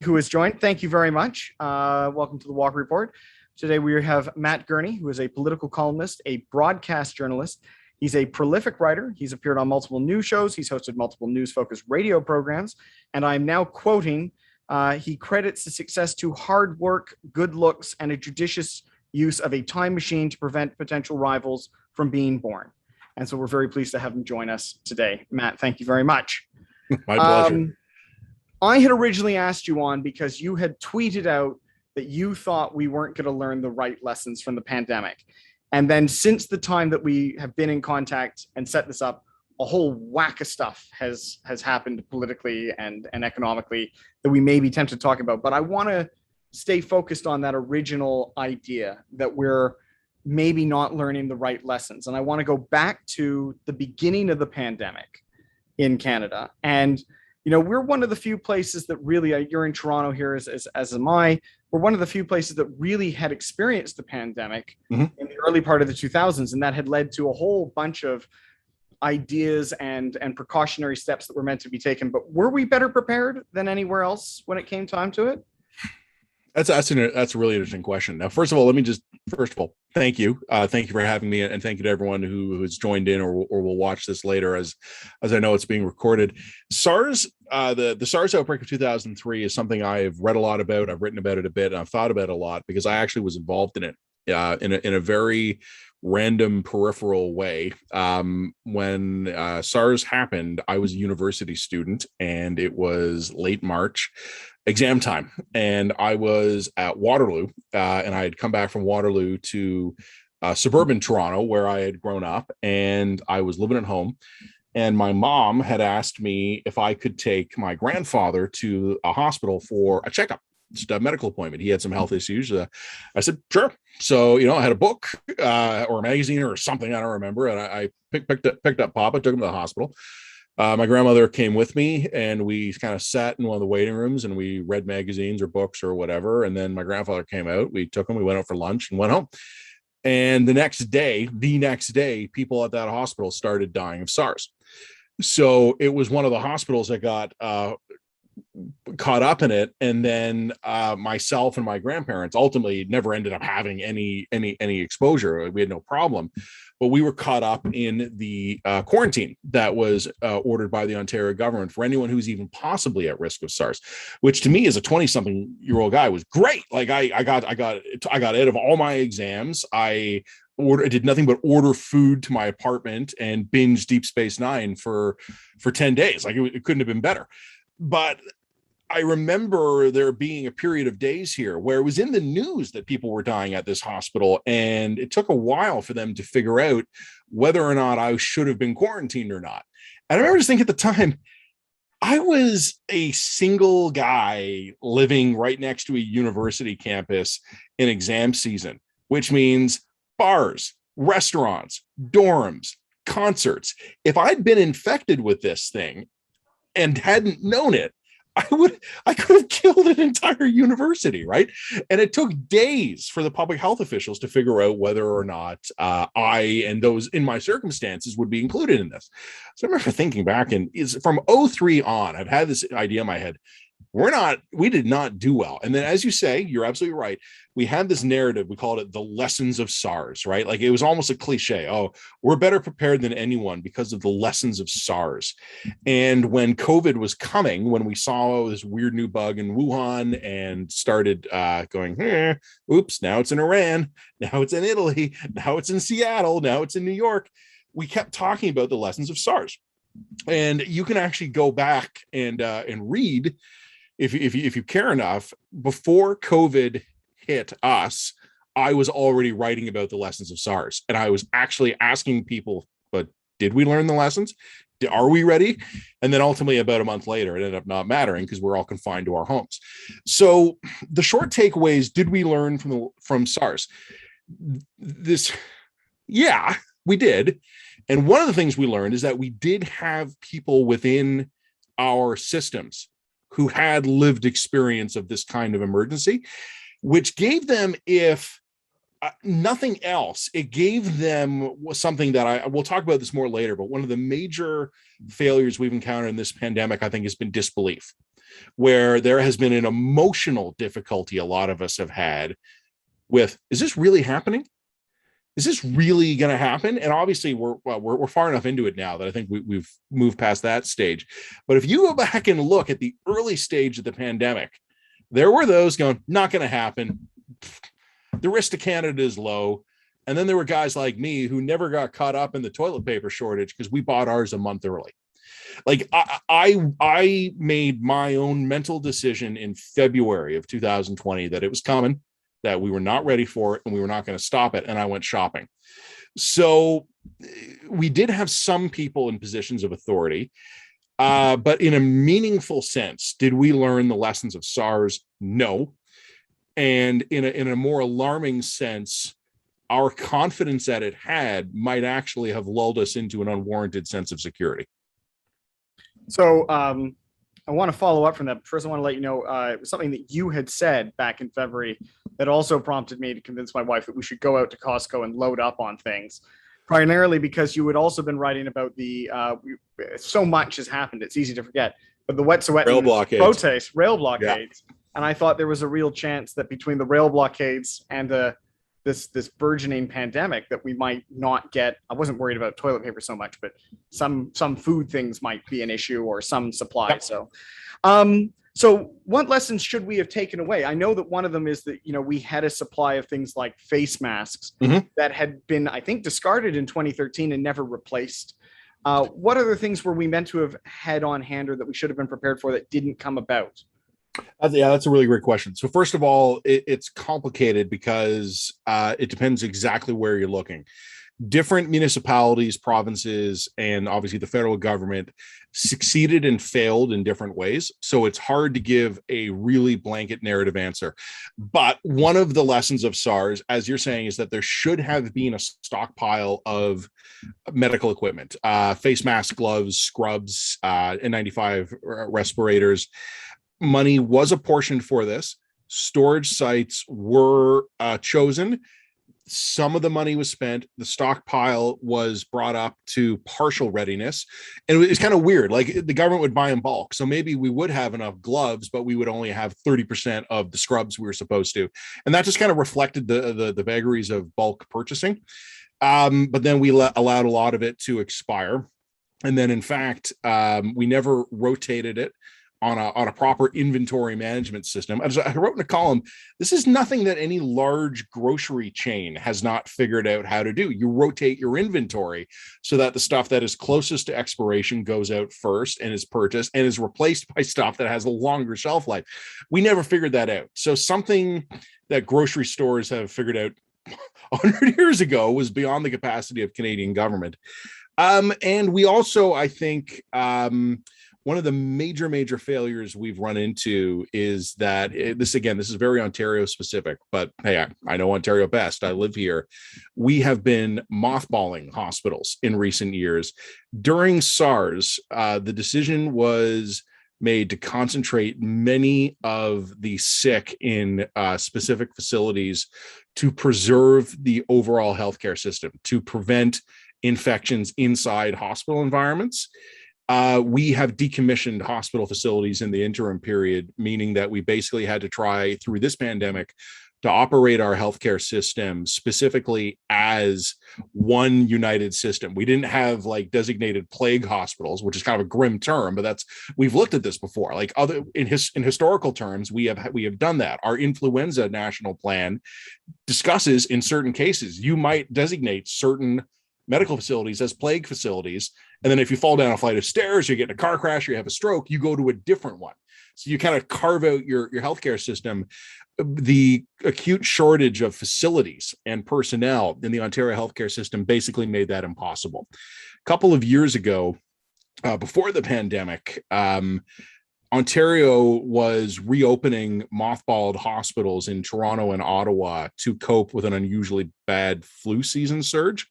who has joined. Thank you very much. Welcome to the Walker Report. Today we have Matt Gurney, who is a political columnist, a broadcast journalist. He's a prolific writer. He's appeared on multiple news shows. He's hosted multiple news-focused radio programs. And I'm now quoting, he credits the success to hard work, good looks, and a judicious use of a time machine to prevent potential rivals from being born. And so we're very pleased to have him join us today. Matt, thank you very much. My pleasure. I had originally asked you on because you had tweeted out that you thought we weren't going to learn the right lessons from the pandemic. And then since the time that we have been in contact and set this up, a whole whack of stuff has happened politically and economically that we may be tempted to talk about. But I want to stay focused on that original idea that we're maybe not learning the right lessons. And I want to go back to the beginning of the pandemic in Canada. And we're one of the few places that really, you're in Toronto here as am I, we're one of the few places that really had experienced the pandemic in the early part of the 2000s. And that had led to a whole bunch of ideas and precautionary steps that were meant to be taken. But were we better prepared than anywhere else when it came time to it? That's a really interesting question. Now, first of all, thank you. Thank you for having me, and thank you to everyone who has joined in or will watch this later, as I know it's being recorded. SARS, the SARS outbreak of 2003 is something I've read a lot about. I've written about it a bit, and I've thought about it a lot because I actually was involved in it in a very random peripheral way. When SARS happened, I was a university student, and it was late March, exam time, and I was at Waterloo, and I had come back from Waterloo to suburban Toronto, where I had grown up, and I was living at home. And my mom had asked me if I could take my grandfather to a hospital for a checkup, just a medical appointment. He had some health issues. I said, sure. So, I had a book or a magazine or something, I don't remember. And I picked up Papa, took him to the hospital. My grandmother came with me, and we kind of sat in one of the waiting rooms, and we read magazines or books or whatever. And then my grandfather came out. We took him, we went out for lunch and went home. And the next day, people at that hospital started dying of SARS. So it was one of the hospitals that got caught up in it, and then myself and my grandparents ultimately never ended up having any exposure. We had no problem, but we were caught up in the quarantine that was ordered by the Ontario government for anyone who's even possibly at risk of SARS, which to me as a 20-something-year-old guy was great. Like I got out of all my exams. I did nothing but order food to my apartment and binge Deep Space Nine for 10 days. Like it couldn't have been better. But I remember there being a period of days here where it was in the news that people were dying at this hospital, and it took a while for them to figure out whether or not I should have been quarantined or not. And I remember just thinking at the time, I was a single guy living right next to a university campus in exam season, which means bars, restaurants, dorms, concerts. If I'd been infected with this thing and hadn't known it, I could have killed an entire university, right? And it took days for the public health officials to figure out whether or not I and those in my circumstances would be included in this. So I remember thinking back, and is from 2003 on, I've had this idea in my head. We did not do well. And then, as you say, you're absolutely right. We had this narrative, we called it the lessons of SARS, right? Like it was almost a cliche. Oh, we're better prepared than anyone because of the lessons of SARS. And when COVID was coming, when we saw this weird new bug in Wuhan and started going, oops, now it's in Iran, now it's in Italy, now it's in Seattle, now it's in New York, we kept talking about the lessons of SARS. And you can actually go back and read, if you care enough, before COVID hit us, I was already writing about the lessons of SARS. And I was actually asking people, but did we learn the lessons? Are we ready? And then ultimately, about a month later, it ended up not mattering because we're all confined to our homes. So the short takeaways, did we learn from SARS? Yeah, we did. And one of the things we learned is that we did have people within our systems who had lived experience of this kind of emergency, which gave them, if nothing else, it gave them something that we'll talk about this more later, but one of the major failures we've encountered in this pandemic, I think, has been disbelief. where there has been an emotional difficulty a lot of us have had with, is this really happening? Is this really going to happen? And obviously we're far enough into it now that I think we've moved past that stage. But if you go back and look at the early stage of the pandemic, there were those going, not going to happen. The risk to Canada is low. And then there were guys like me who never got caught up in the toilet paper shortage because we bought ours a month early. Like I made my own mental decision in February of 2020 that it was coming, that we were not ready for it and we were not going to stop it. And I went shopping. So we did have some people in positions of authority, but in a meaningful sense, did we learn the lessons of SARS? No. And in a more alarming sense, our confidence that it had might actually have lulled us into an unwarranted sense of security. So I want to follow up from that. First, I want to let you know it was something that you had said back in February that also prompted me to convince my wife that we should go out to Costco and load up on things. Primarily because you had also been writing about the so much has happened. It's easy to forget, but the Wet'suwet'en rail blockades, protests, rail blockades, and I thought there was a real chance that between the rail blockades and this burgeoning pandemic that we might not get. I wasn't worried about toilet paper so much, but some food things might be an issue or some supply. Yep. So what lessons should we have taken away? I know that one of them is that, we had a supply of things like face masks that had been, I think, discarded in 2013 and never replaced. What other things were we meant to have had on hand or that we should have been prepared for that didn't come about? That's a really great question. So first of all, it's complicated because it depends exactly where you're looking. Different municipalities, provinces, and obviously the federal government succeeded and failed in different ways. So it's hard to give a really blanket narrative answer. But one of the lessons of SARS, as you're saying, is that there should have been a stockpile of medical equipment, face masks, gloves, scrubs, N95 respirators. Money was apportioned for this. Storage sites were chosen. Some of the money was spent. The stockpile was brought up to partial readiness. And it's kind of weird. Like the government would buy in bulk. So maybe we would have enough gloves, but we would only have 30% of the scrubs we were supposed to. And that just kind of reflected the vagaries of bulk purchasing. But then we allowed a lot of it to expire. And then, in fact, we never rotated it on a proper inventory management system. As I wrote in a column, this is nothing that any large grocery chain has not figured out how to do. You rotate your inventory so that the stuff that is closest to expiration goes out first and is purchased and is replaced by stuff that has a longer shelf life. We never figured that out. So something that grocery stores have figured out 100 years ago was beyond the capacity of Canadian government. And we also, I think, one of the major failures we've run into is that this is very Ontario specific, but hey, I know Ontario best. I live here. We have been mothballing hospitals in recent years. During SARS, the decision was made to concentrate many of the sick in specific facilities to preserve the overall healthcare system, to prevent infections inside hospital environments. We have decommissioned hospital facilities in the interim period, meaning that we basically had to try through this pandemic to operate our healthcare system specifically as one united system. We didn't have like designated plague hospitals, which is kind of a grim term, but we've looked at this before. Like in historical terms, we have done that. Our influenza national plan discusses in certain cases, you might designate certain medical facilities as plague facilities. And then if you fall down a flight of stairs, you get in a car crash, you have a stroke, you go to a different one. So you kind of carve out your healthcare system. The acute shortage of facilities and personnel in the Ontario healthcare system basically made that impossible. A couple of years ago, before the pandemic, Ontario was reopening mothballed hospitals in Toronto and Ottawa to cope with an unusually bad flu season surge.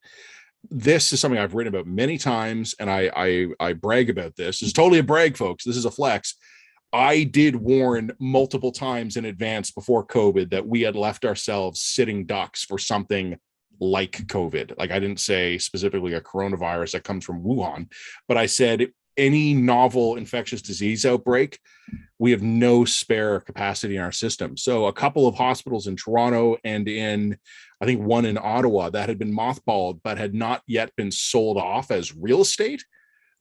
This is something I've written about many times, and I brag about this. It's totally a brag, folks. This is a flex. I did warn multiple times in advance before COVID that we had left ourselves sitting ducks for something like COVID. Like I didn't say specifically a coronavirus that comes from Wuhan, but I said any novel infectious disease outbreak, we have no spare capacity in our system. So a couple of hospitals in Toronto and I think one in Ottawa that had been mothballed but had not yet been sold off as real estate,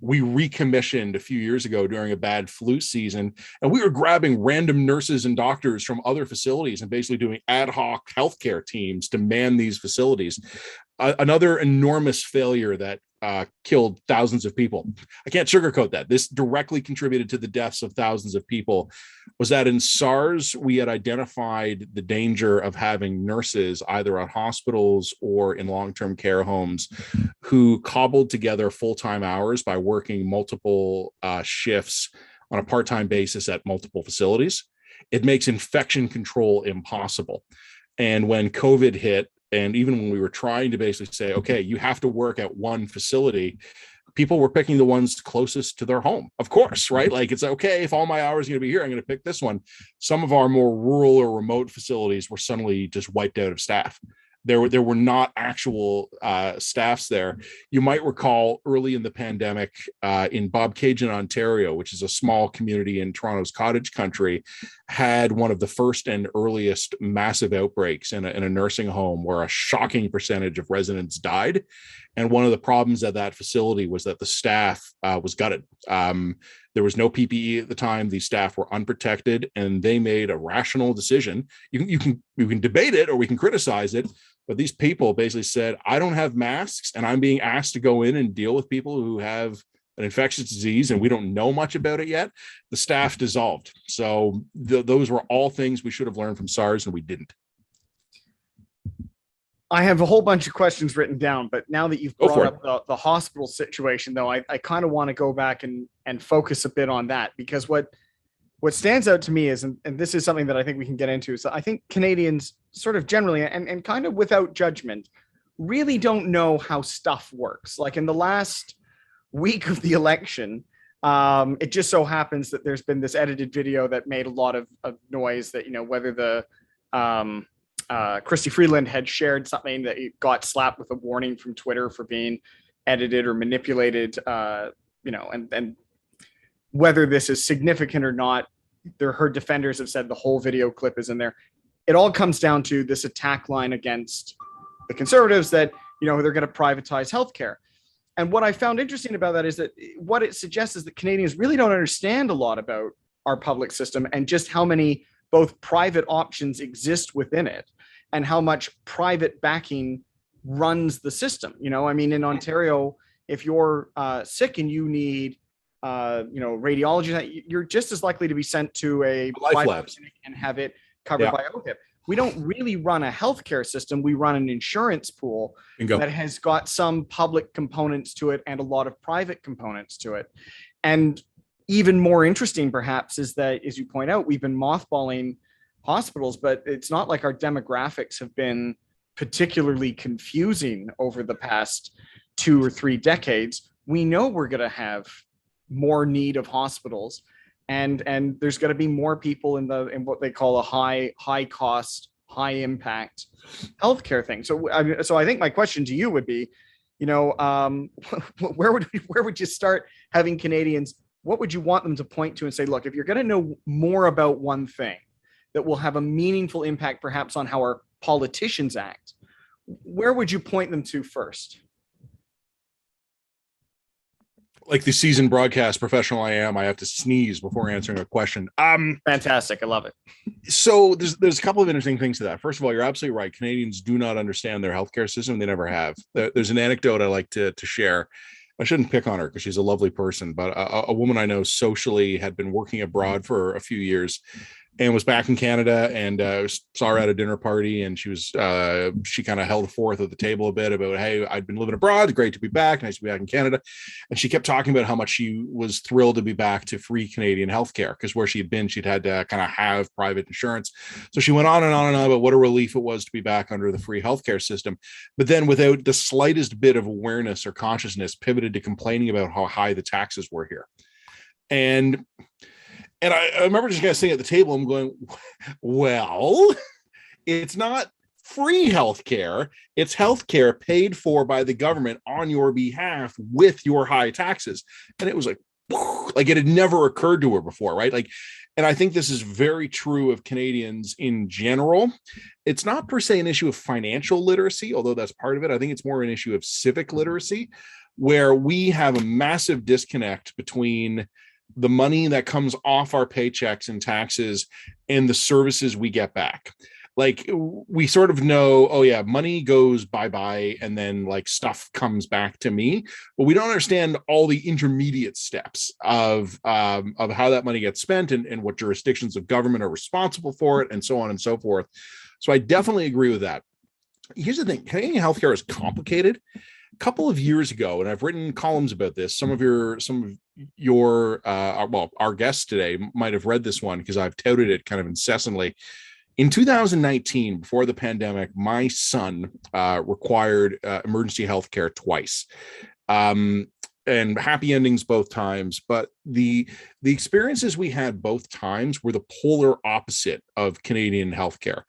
we recommissioned a few years ago during a bad flu season, and we were grabbing random nurses and doctors from other facilities and basically doing ad hoc healthcare teams to man these facilities. Another enormous failure that killed thousands of people. I can't sugarcoat that. This directly contributed to the deaths of thousands of people. Was that in SARS, we had identified the danger of having nurses either at hospitals or in long-term care homes who cobbled together full-time hours by working multiple shifts on a part-time basis at multiple facilities. It makes infection control impossible. And when COVID hit, and even when we were trying to basically say, okay, you have to work at one facility, people were picking the ones closest to their home, of course, right? Like, it's okay, if all my hours are going to be here, I'm going to pick this one. Some of our more rural or remote facilities were suddenly just wiped out of staff. There were not actual staffs there. You might recall early in the pandemic in Bobcaygeon, Ontario, which is a small community in Toronto's cottage country, had one of the first and earliest massive outbreaks in a nursing home where a shocking percentage of residents died. And one of the problems at that facility was that the staff was gutted. There was no PPE at the time. These staff were unprotected, and they made a rational decision. You can debate it or we can criticize it, but these people basically said, I don't have masks, and I'm being asked to go in and deal with people who have an infectious disease, and we don't know much about it yet. The staff dissolved. So those were all things we should have learned from SARS, and we didn't. I have a whole bunch of questions written down, but now that you've brought up the hospital situation, though, I kind of want to go back and focus a bit on that, because what stands out to me is, and this is something that I think we can get into, is I think Canadians sort of generally, and kind of without judgment, really don't know how stuff works. Like in the last week of the election, it just so happens that there's been this edited video that made a lot of noise that, whether the Christy Freeland had shared something that got slapped with a warning from Twitter for being edited or manipulated, and whether this is significant or not, her defenders have said the whole video clip is in there. It all comes down to this attack line against the Conservatives that, they're going to privatize healthcare. And what I found interesting about that is that what it suggests is that Canadians really don't understand a lot about our public system and just how many both private options exist within it and how much private backing runs the system. In Ontario, if you're sick and you need, radiology, you're just as likely to be sent to a private clinic and have it covered by OHIP. We don't really run a healthcare system. We run an insurance pool that has got some public components to it and a lot of private components to it. And even more interesting, perhaps, is that, as you point out, we've been mothballing hospitals, but it's not like our demographics have been particularly confusing over the past 2 or 3 decades. We know we're going to have more need of hospitals, and there's going to be more people in what they call a high cost, high impact healthcare thing. So I think my question to you would be, where would you start having Canadians? What would you want them to point to and say, look, if you're going to know more about one thing that will have a meaningful impact perhaps on how our politicians act, where would you point them to first? Like the seasoned broadcast professional I am, I have to sneeze before answering a question. Fantastic. I love it. So there's a couple of interesting things to that. First of all, you're absolutely right. Canadians do not understand their healthcare system. They never have. There's an anecdote I like to share. I shouldn't pick on her because she's a lovely person, but a woman I know socially had been working abroad for a few years and was back in Canada, and saw her at a dinner party, and she kind of held forth at the table a bit about, hey, I'd been living abroad, great to be back, nice to be back in Canada. And she kept talking about how much she was thrilled to be back to free Canadian healthcare, because where she had been, she'd had to kind of have private insurance. So she went on and on and on about what a relief it was to be back under the free healthcare system, but then without the slightest bit of awareness or consciousness, pivoted to complaining about how high the taxes were here. And I remember just kind of sitting at the table, I'm going, well, it's not free healthcare. It's healthcare paid for by the government on your behalf with your high taxes. And it was like, like it had never occurred to her before, right? Like, and I think this is very true of Canadians in general. It's not per se an issue of financial literacy, although that's part of it. I think it's more an issue of civic literacy, where we have a massive disconnect between the money that comes off our paychecks and taxes and the services we get back. Like, we sort of know, oh yeah, money goes bye-bye and then like stuff comes back to me, but we don't understand all the intermediate steps of how that money gets spent and what jurisdictions of government are responsible for it and so on and so forth. So I definitely agree with that. Here's the thing, Canadian healthcare is complicated. A couple of years ago, and I've written columns about this, some of your our guests today might have read this one because I've touted it kind of incessantly. In 2019, before the pandemic, my son required emergency health care twice. And happy endings both times. But the experiences we had both times were the polar opposite of Canadian healthcare.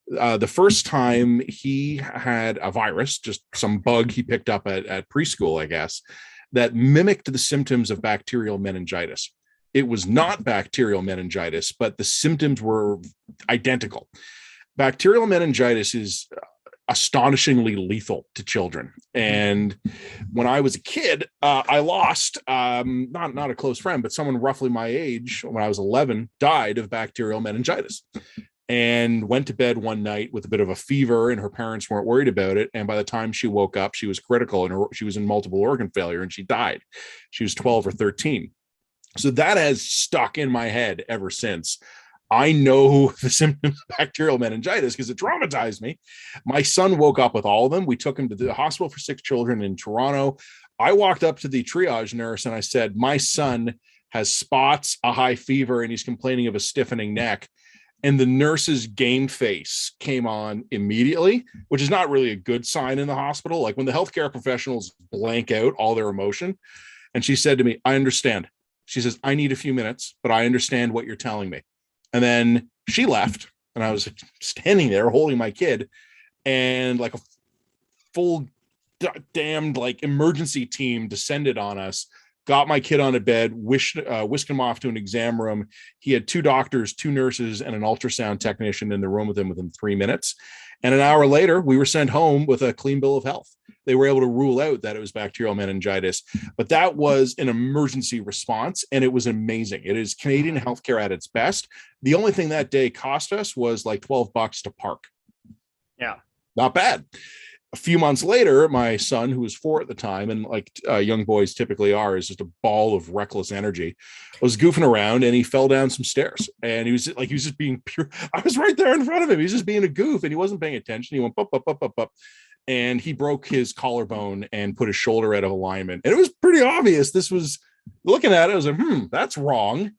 The first time he had a virus, just some bug he picked up at preschool, I guess, that mimicked the symptoms of bacterial meningitis. It was not bacterial meningitis, but the symptoms were identical. Bacterial meningitis is astonishingly lethal to children. And when I was a kid, I lost, not a close friend, but someone roughly my age, when I was 11, died of bacterial meningitis and went to bed one night with a bit of a fever, and her parents weren't worried about it. And by the time she woke up, she was critical and she was in multiple organ failure and she died. She was 12 or 13. So that has stuck in my head ever since. I know the symptoms of bacterial meningitis because it traumatized me. My son woke up with all of them. We took him to the hospital for sick children in Toronto. I walked up to the triage nurse and I said, my son has spots, a high fever, and he's complaining of a stiffening neck. And the nurse's game face came on immediately, which is not really a good sign in the hospital. Like when the healthcare professionals blank out all their emotion. And she said to me, I understand. She says, I need a few minutes, but I understand what you're telling me. And then she left and I was standing there holding my kid, and like a full damned like emergency team descended on us, got my kid on a bed, whisked him off to an exam room. He had 2 doctors, 2 nurses, and an ultrasound technician in the room with him within 3 minutes. And an hour later, we were sent home with a clean bill of health. They were able to rule out that it was bacterial meningitis, but that was an emergency response, and it was amazing. It is Canadian healthcare at its best. The only thing that day cost us was like $12 to park. Yeah. Not bad. A few months later, my son, who was 4 at the time, and like young boys typically are, is just a ball of reckless energy, was goofing around and he fell down some stairs. And he was just being pure. I was right there in front of him. He was just being a goof and he wasn't paying attention. He went up, up, up, up, up. And he broke his collarbone and put his shoulder out of alignment. And it was pretty obvious. This was, looking at it, I was like, that's wrong.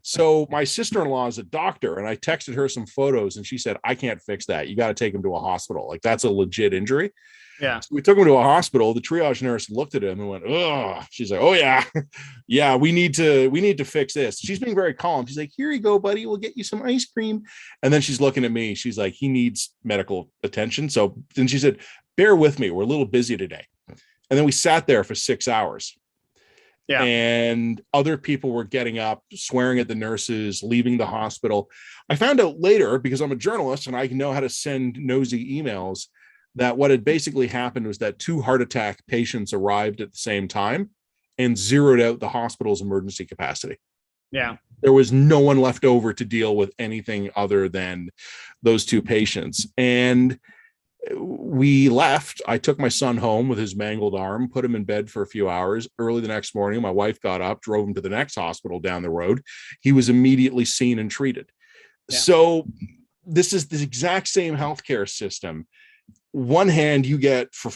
So my sister-in-law is a doctor, and I texted her some photos, and she said, I can't fix that. You got to take him to a hospital. Like, that's a legit injury. Yeah. So we took him to a hospital. The triage nurse looked at him and went, oh, she's like, oh yeah. Yeah, we need to fix this. She's being very calm. She's like, here you go, buddy. We'll get you some ice cream. And then she's looking at me. She's like, he needs medical attention. So then she said, bear with me. We're a little busy today. And then we sat there for 6 hours. Yeah. And other people were getting up, swearing at the nurses, leaving the hospital. I found out later, because I'm a journalist and I know how to send nosy emails, that what had basically happened was that 2 heart attack patients arrived at the same time and zeroed out the hospital's emergency capacity. Yeah. There was no one left over to deal with anything other than those 2 patients. And we left. I took my son home with his mangled arm, put him in bed for a few hours. Early the next morning, my wife got up, drove him to the next hospital down the road. He was immediately seen and treated. Yeah. So this is the exact same healthcare system. One hand, you get for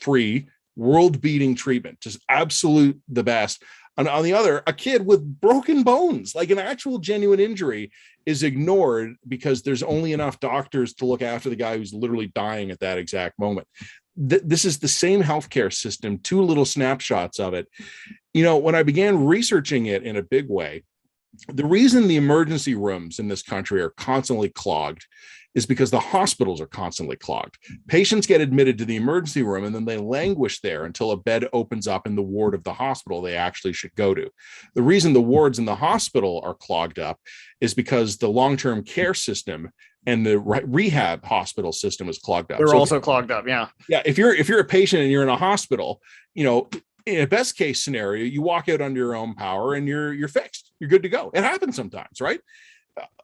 free world-beating treatment, just absolute the best. And on the other, a kid with broken bones, like an actual genuine injury, is ignored because there's only enough doctors to look after the guy who's literally dying at that exact moment. This is the same healthcare system, 2 little snapshots of it. You know, when I began researching it in a big way, The reason the emergency rooms in this country are constantly clogged is because the hospitals are constantly clogged. Patients get admitted to the emergency room and then they languish there until a bed opens up in the ward of the hospital they actually should go to. The reason the wards in the hospital are clogged up is because the long-term care system and the rehab hospital system is clogged up. They're also clogged up. Yeah. Yeah. If you're a patient and you're in a hospital, in a best case scenario, you walk out under your own power and you're fixed. You're good to go. It happens sometimes, right?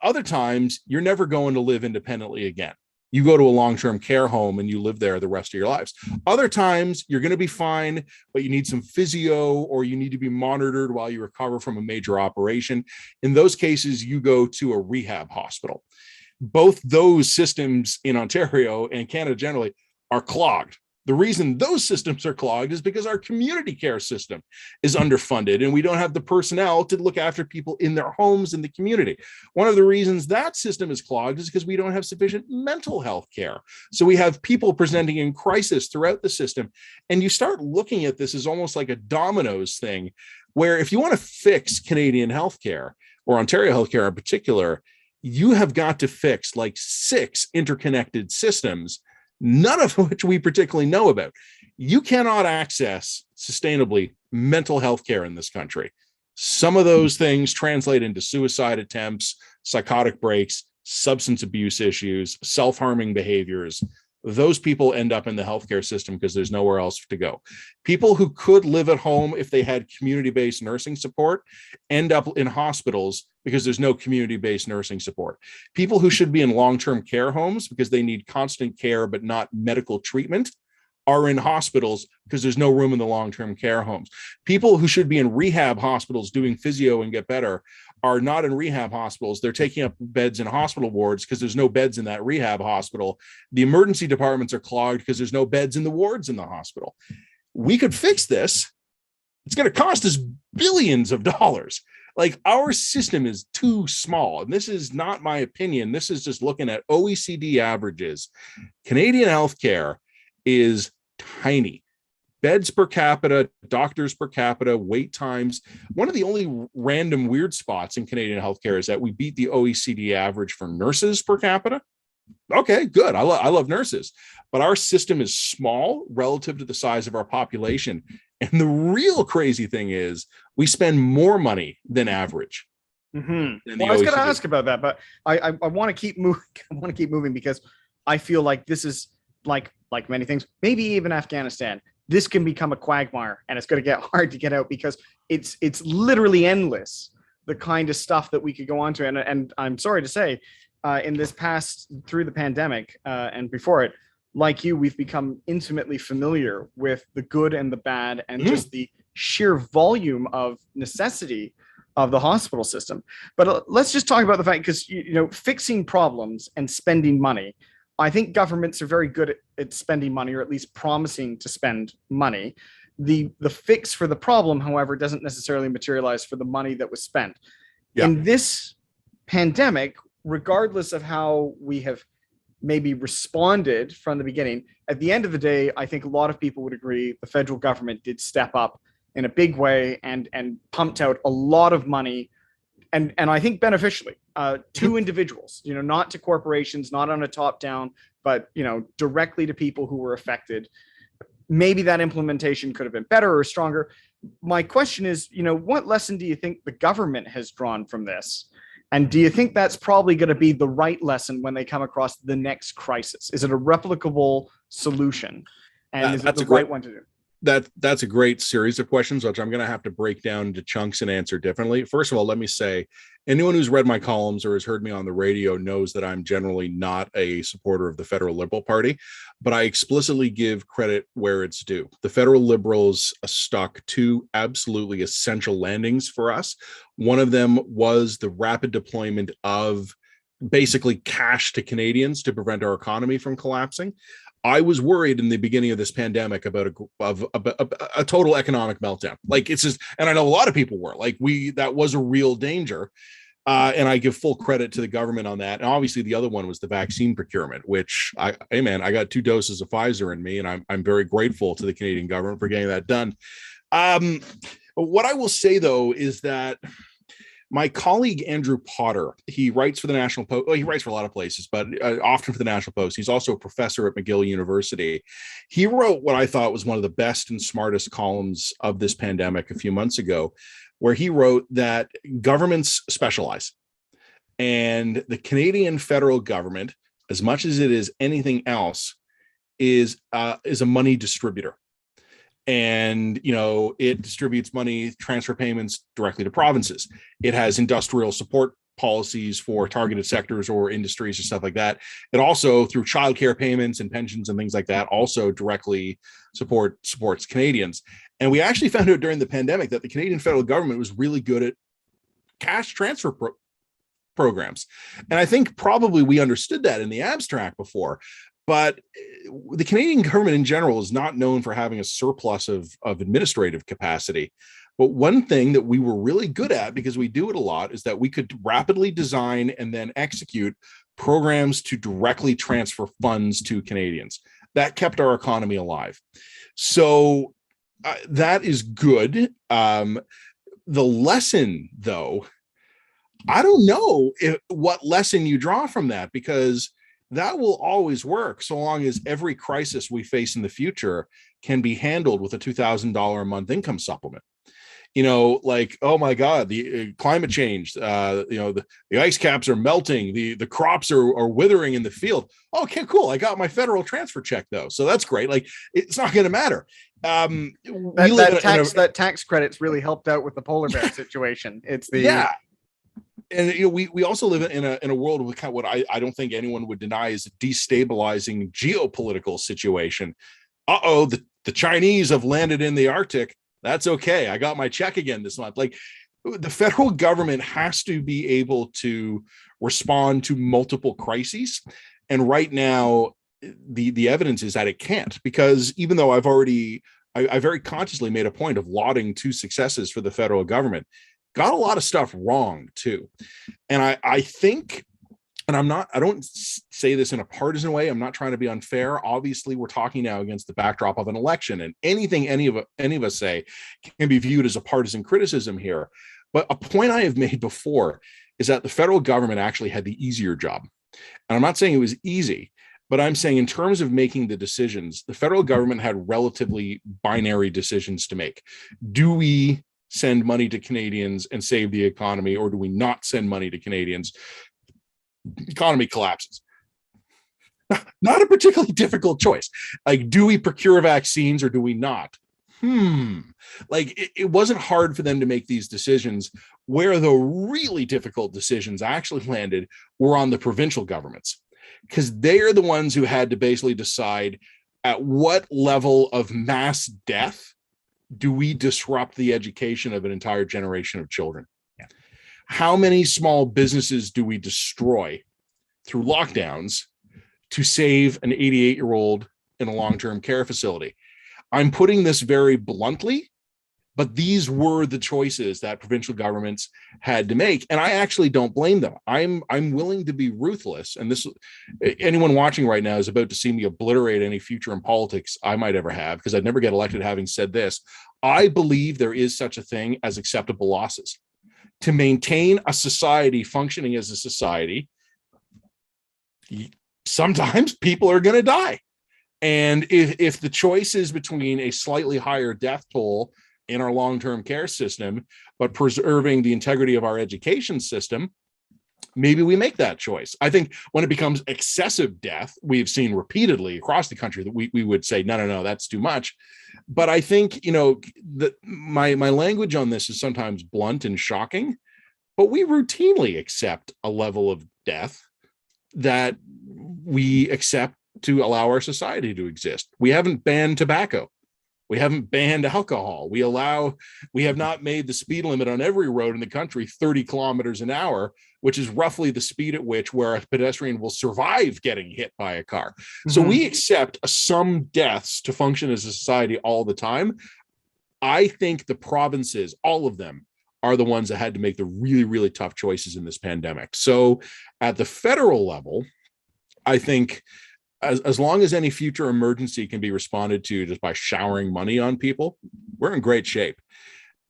Other times, you're never going to live independently again. You go to a long-term care home and you live there the rest of your lives. Other times, you're going to be fine, but you need some physio or you need to be monitored while you recover from a major operation. In those cases, you go to a rehab hospital. Both those systems in Ontario and Canada generally are clogged. The reason those systems are clogged is because our community care system is underfunded and we don't have the personnel to look after people in their homes in the community. One of the reasons that system is clogged is because we don't have sufficient mental health care. So we have people presenting in crisis throughout the system. And you start looking at this as almost like a dominoes thing, where if you want to fix Canadian healthcare or Ontario healthcare in particular, you have got to fix like 6 interconnected systems, none of which we particularly know about. You cannot access sustainably mental health care in this country. Some of those things translate into suicide attempts, psychotic breaks, substance abuse issues, self-harming behaviors. Those people end up in the healthcare system because there's nowhere else to go. People who could live at home if they had community-based nursing support end up in hospitals because there's no community-based nursing support. People who should be in long-term care homes because they need constant care but not medical treatment are in hospitals because there's no room in the long-term care homes. People who should be in rehab hospitals doing physio and get better are not in rehab hospitals. They're taking up beds in hospital wards because there's no beds in that rehab hospital. The emergency departments are clogged because there's no beds in the wards in the hospital. We could fix this. It's going to cost us billions of dollars. Like, our system is too small. And this is not my opinion. This is just looking at OECD averages. Canadian healthcare is tiny. Beds per capita, doctors per capita, wait times. One of the only random weird spots in Canadian healthcare is that we beat the OECD average for nurses per capita. Okay, good. I love nurses, but our system is small relative to the size of our population. And the real crazy thing is we spend more money than average. Mm-hmm. Well, I was going to ask about that, but I want to keep moving. I want to keep moving because I feel like this is like many things, maybe even Afghanistan. This can become a quagmire and it's going to get hard to get out because it's literally endless, the kind of stuff that we could go on to. And I'm sorry to say, in this past, through the pandemic and before it, like you, we've become intimately familiar with the good and the bad and just the sheer volume of necessity of the hospital system. But let's just talk about the fact, because, fixing problems and spending money, I think governments are very good at spending money, or at least promising to spend money. The fix for the problem, however, doesn't necessarily materialize for the money that was spent. Yeah. In this pandemic, regardless of how we have maybe responded from the beginning, at the end of the day, I think a lot of people would agree the federal government did step up in a big way and pumped out a lot of money, and I think beneficially to individuals, not to corporations, not on a top down, but directly to people who were affected. Maybe that implementation could have been better or stronger. My question is, what lesson do you think the government has drawn from this? And do you think that's probably going to be the right lesson when they come across the next crisis? Is it a replicable solution? And is it the right one to do? That's a great series of questions, which I'm going to have to break down into chunks and answer differently. First of all, let me say, anyone who's read my columns or has heard me on the radio knows that I'm generally not a supporter of the Federal Liberal Party, but I explicitly give credit where it's due. The Federal Liberals stuck two absolutely essential landings for us. One of them was the rapid deployment of basically cash to Canadians to prevent our economy from collapsing. I was worried in the beginning of this pandemic about a total economic meltdown. Like, it's just, and I know a lot of people were like, that was a real danger. And I give full credit to the government on that. And obviously the other one was the vaccine procurement, which I got 2 doses of Pfizer in me, and I'm very grateful to the Canadian government for getting that done. What I will say though, is that My colleague Andrew Potter, he writes for the National Post. Well, he writes for a lot of places, but often for the National Post. He's also a professor at McGill University. He wrote what I thought was one of the best and smartest columns of this pandemic a few months ago, where he wrote that governments specialize, and the Canadian federal government, as much as it is anything else, is a money distributor. And it distributes money, transfer payments directly to provinces. It has industrial support policies for targeted sectors or industries or stuff like that. It also, through childcare payments and pensions and things like that, also directly supports Canadians. And we actually found out during the pandemic that the Canadian federal government was really good at cash transfer programs. And I think probably we understood that in the abstract before. But the Canadian government in general is not known for having a surplus of administrative capacity. But one thing that we were really good at, because we do it a lot, is that we could rapidly design and then execute programs to directly transfer funds to Canadians. That kept our economy alive. So that is good. The lesson, though, I don't know what lesson you draw from that, because that will always work so long as every crisis we face in the future can be handled with a $2,000 a month income supplement. Like, oh my God, the climate change, the ice caps are melting, the crops are withering in the field. Okay, cool. I got my federal transfer check though. So that's great. Like, it's not going to matter. That tax credits really helped out with the polar bear situation. It's the, yeah. And we also live in a world with kind of what I don't think anyone would deny is a destabilizing geopolitical situation. The Chinese have landed in the Arctic. That's okay. I got my check again this month. Like, the federal government has to be able to respond to multiple crises. And right now, the evidence is that it can't, because even though I very consciously made a point of lauding two successes for the federal government, got a lot of stuff wrong too. And I think, and I don't say this in a partisan way, I'm not trying to be unfair. Obviously, we're talking now against the backdrop of an election, and anything any of us say can be viewed as a partisan criticism here. But a point I have made before is that the federal government actually had the easier job. And I'm not saying it was easy, but I'm saying in terms of making the decisions, the federal government had relatively binary decisions to make. Do we send money to Canadians and save the economy, or do we not send money to Canadians? Economy collapses. Not a particularly difficult choice. Like, do we procure vaccines or do we not? Like, it wasn't hard for them to make these decisions. Where the really difficult decisions actually landed were on the provincial governments, because they're the ones who had to basically decide at what level of mass death do we disrupt the education of an entire generation of children? Yeah. How many small businesses do we destroy through lockdowns to save an 88-year-old in a long-term care facility? I'm putting this very bluntly, but these were the choices that provincial governments had to make, and I actually don't blame them. I'm willing to be ruthless, and this, anyone watching right now is about to see me obliterate any future in politics I might ever have, because I'd never get elected having said this. I believe there is such a thing as acceptable losses. To maintain a society functioning as a society, sometimes people are going to die. And if the choice is between a slightly higher death toll in our long-term care system, but preserving the integrity of our education system, maybe we make that choice. I think when it becomes excessive death, we've seen repeatedly across the country that we would say, no, that's too much. But I think, that my language on this is sometimes blunt and shocking, but we routinely accept a level of death that we accept to allow our society to exist. We haven't banned tobacco. We haven't banned alcohol. We have not made the speed limit on every road in the country 30 kilometers an hour, which is roughly the speed at which where a pedestrian will survive getting hit by a car. Mm-hmm. So we accept some deaths to function as a society all the time. I think the provinces, all of them, are the ones that had to make the really, really tough choices in this pandemic. So at the federal level, I think as long as any future emergency can be responded to just by showering money on people, we're in great shape.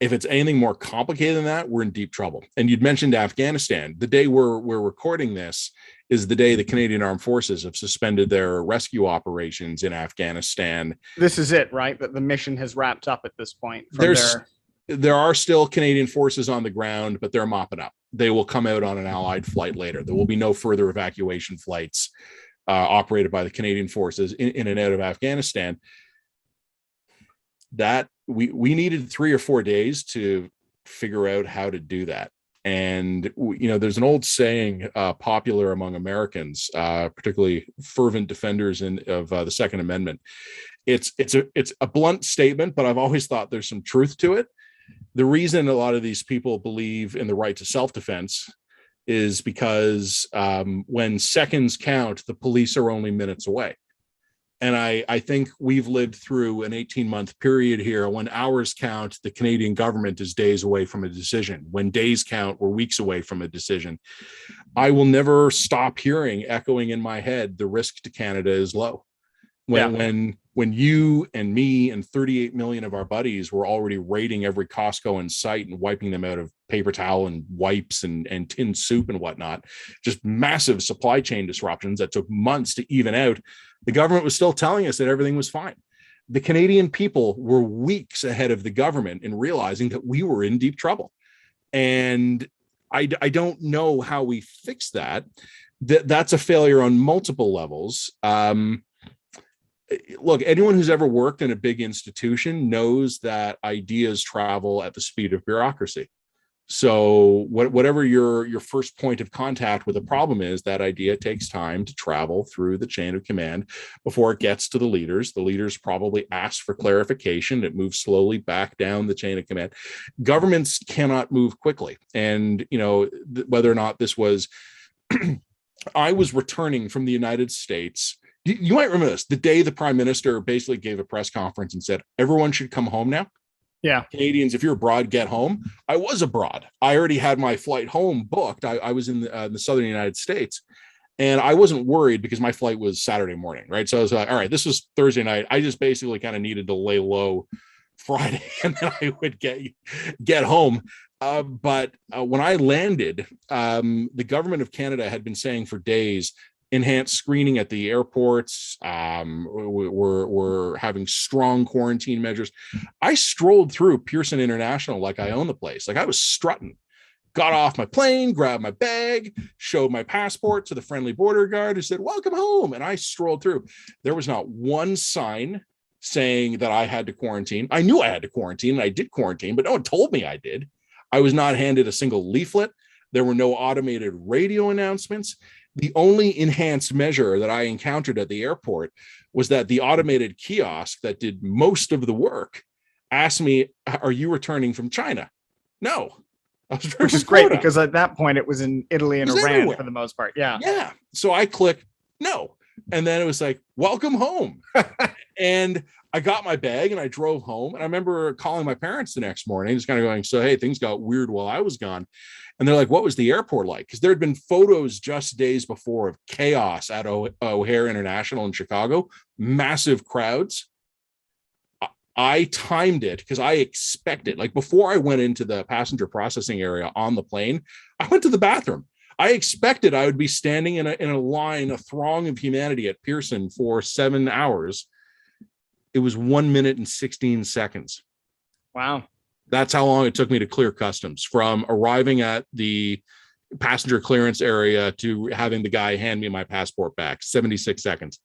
If it's anything more complicated than that, we're in deep trouble. And you'd mentioned Afghanistan. The day we're recording this is the day the Canadian Armed Forces have suspended their rescue operations in Afghanistan. This is it, right? That the mission has wrapped up at this point. There are still Canadian forces on the ground, but they're mopping up. They will come out on an Allied flight later. There will be no further evacuation flights operated by the Canadian forces in and out of Afghanistan. That we needed 3 or 4 days to figure out how to do that. And there's an old saying popular among Americans, particularly fervent defenders of the Second Amendment. It's a blunt statement, but I've always thought there's some truth to it. The reason a lot of these people believe in the right to self-defense is because when seconds count, the police are only minutes away. And I think we've lived through an 18-month period here. When hours count, the Canadian government is days away from a decision. When days count, we're weeks away from a decision. I will never stop hearing echoing in my head, the risk to Canada is low. When you and me and 38 million of our buddies were already raiding every Costco in sight and wiping them out of paper towel and wipes and tin soup and whatnot, just massive supply chain disruptions that took months to even out, the government was still telling us that everything was fine. The Canadian people were weeks ahead of the government in realizing that we were in deep trouble. And I don't know how we fix that. That's a failure on multiple levels. Look, anyone who's ever worked in a big institution knows that ideas travel at the speed of bureaucracy. So whatever your first point of contact with a problem is, that idea takes time to travel through the chain of command before it gets to the leaders. The leaders probably ask for clarification. It moves slowly back down the chain of command. Governments cannot move quickly. And, whether or not this was, I was returning from the United States. You might remember this, the day the prime minister basically gave a press conference and said, everyone should come home now. Yeah. Canadians, if you're abroad, get home. I was abroad. I already had my flight home booked. I was in the southern United States, and I wasn't worried because my flight was Saturday morning, right? So I was like, all right, this was Thursday night. I just basically kind of needed to lay low Friday, and then I would get home. But when I landed, the government of Canada had been saying for days, enhanced screening at the airports. We're having strong quarantine measures. I strolled through Pearson International like I own the place. Like I was strutting. Got off my plane, grabbed my bag, showed my passport to the friendly border guard who said, welcome home. And I strolled through. There was not one sign saying that I had to quarantine. I knew I had to quarantine, and I did quarantine, but no one told me I did. I was not handed a single leaflet. There were no automated radio announcements. The only enhanced measure that I encountered at the airport was that the automated kiosk that did most of the work asked me, are you returning from China? No. Which is great, because at that point it was in Italy and Iran everywhere for the most part. Yeah. Yeah. So I clicked no. And then it was like, welcome home. And I got my bag and I drove home. And I remember calling my parents the next morning, just kind of going, so, hey, things got weird while I was gone. And they're like, what was the airport like? Because there had been photos just days before of chaos at O'Hare International in Chicago, massive crowds. I timed it because I expected, like before I went into the passenger processing area on the plane, I went to the bathroom. I expected I would be standing in a line, a throng of humanity at Pearson for 7 hours. It was 1 minute and 16 seconds. Wow. That's how long it took me to clear customs, from arriving at the passenger clearance area to having the guy hand me my passport back. 76 seconds.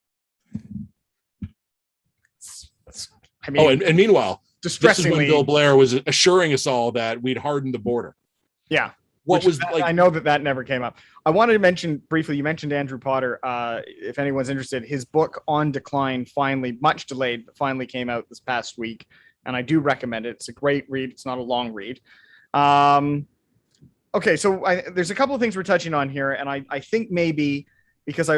I mean, and meanwhile, this is when Bill Blair was assuring us all that we'd hardened the border. Yeah. I know that never came up. I wanted to mention briefly, you mentioned Andrew Potter. If anyone's interested, his book On Decline finally, much delayed, but finally came out this past week. And I do recommend it. It's a great read. It's not a long read. Okay, so there's a couple of things we're touching on here. And I think maybe because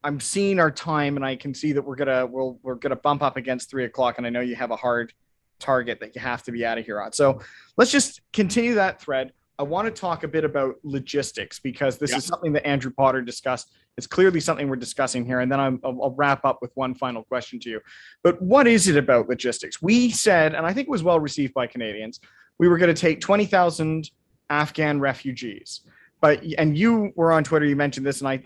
I'm seeing our time and I can see that we're gonna bump up against 3 o'clock. And I know you have a hard target that you have to be out of here on. So let's just continue that thread. I want to talk a bit about logistics, because this is something that Andrew Potter discussed. It's clearly something we're discussing here. And then I'll wrap up with one final question to you. But what is it about logistics? We said, and I think it was well received by Canadians, we were going to take 20,000 Afghan refugees. But, and you were on Twitter, you mentioned this, and I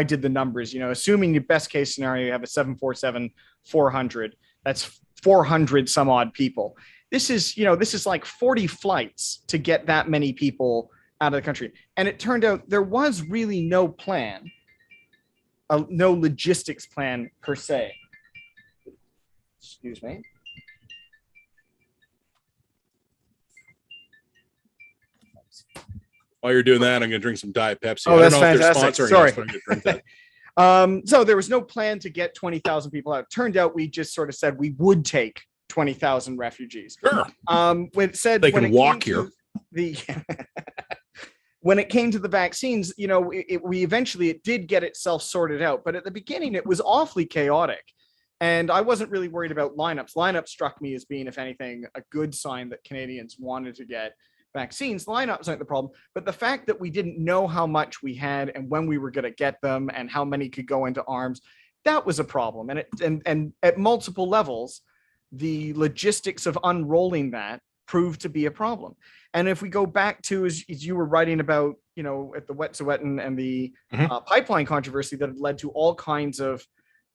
did the numbers, assuming the best case scenario, you have a 747-400, that's 400 some odd people. This is like 40 flights to get that many people out of the country. And it turned out there was really no plan, no logistics plan per se. Excuse me. While you're doing that, I'm going to drink some Diet Pepsi. Oh, that's fantastic. Sorry. Us, but I'm going to drink that. So there was no plan to get 20,000 people out. It turned out we just sort of said we would take 20,000 refugees. Sure. When it said they can walk here. When it came to the vaccines, we eventually it did get itself sorted out. But at the beginning, it was awfully chaotic. And I wasn't really worried about lineups. Lineups struck me as being, if anything, a good sign that Canadians wanted to get vaccines. Lineups aren't the problem, but the fact that we didn't know how much we had and when we were going to get them and how many could go into arms, that was a problem. And at multiple levels, the logistics of unrolling that proved to be a problem. And if we go back to, as you were writing about, at the Wet'suwet'en and the pipeline controversy that had led to all kinds of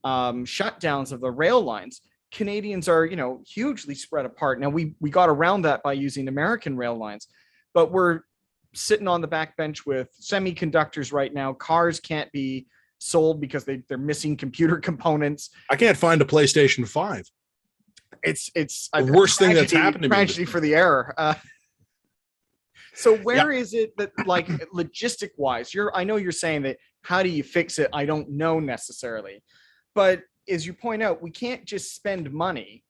shutdowns of the rail lines, Canadians are, hugely spread apart. Now we got around that by using American rail lines, but we're sitting on the back bench with semiconductors right now. Cars can't be sold because they're missing computer components. I can't find a PlayStation 5. It's the worst thing that's happened to me. Tragedy for the error. So where is it that, like, logistic wise, I know you're saying that how do you fix it? I don't know necessarily, but as you point out, we can't just spend money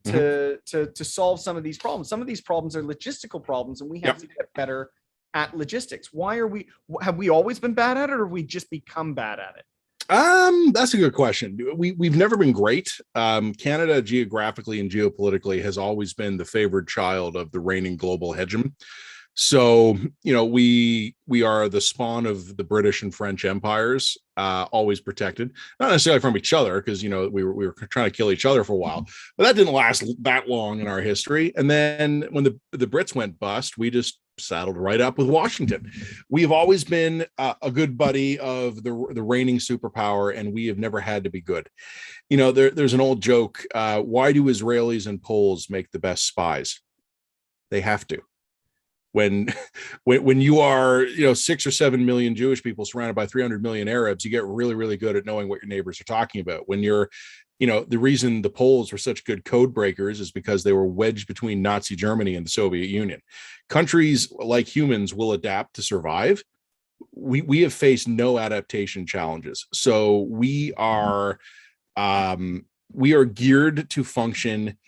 to solve some of these problems. Some of these problems are logistical problems, and we have to get better at logistics. Have we always been bad at it, or have we just become bad at it? That's a good question. We've never been great. Canada geographically and geopolitically has always been the favored child of the reigning global hegemon. So, we are the spawn of the British and French empires, always protected, not necessarily from each other, because, we were trying to kill each other for a while, but that didn't last that long in our history. And then when the Brits went bust, we just saddled right up with Washington. We've always been a good buddy of the reigning superpower, and we have never had to be good. There's an old joke. Why do Israelis and Poles make the best spies? They have to. When you are 6 or 7 million Jewish people surrounded by 300 million Arabs, you get really, really good at knowing what your neighbors are talking about. When you're the reason the Poles were such good code breakers is because they were wedged between Nazi Germany and the Soviet Union. Countries, like humans, will adapt to survive. We have faced no adaptation challenges, so we are geared to function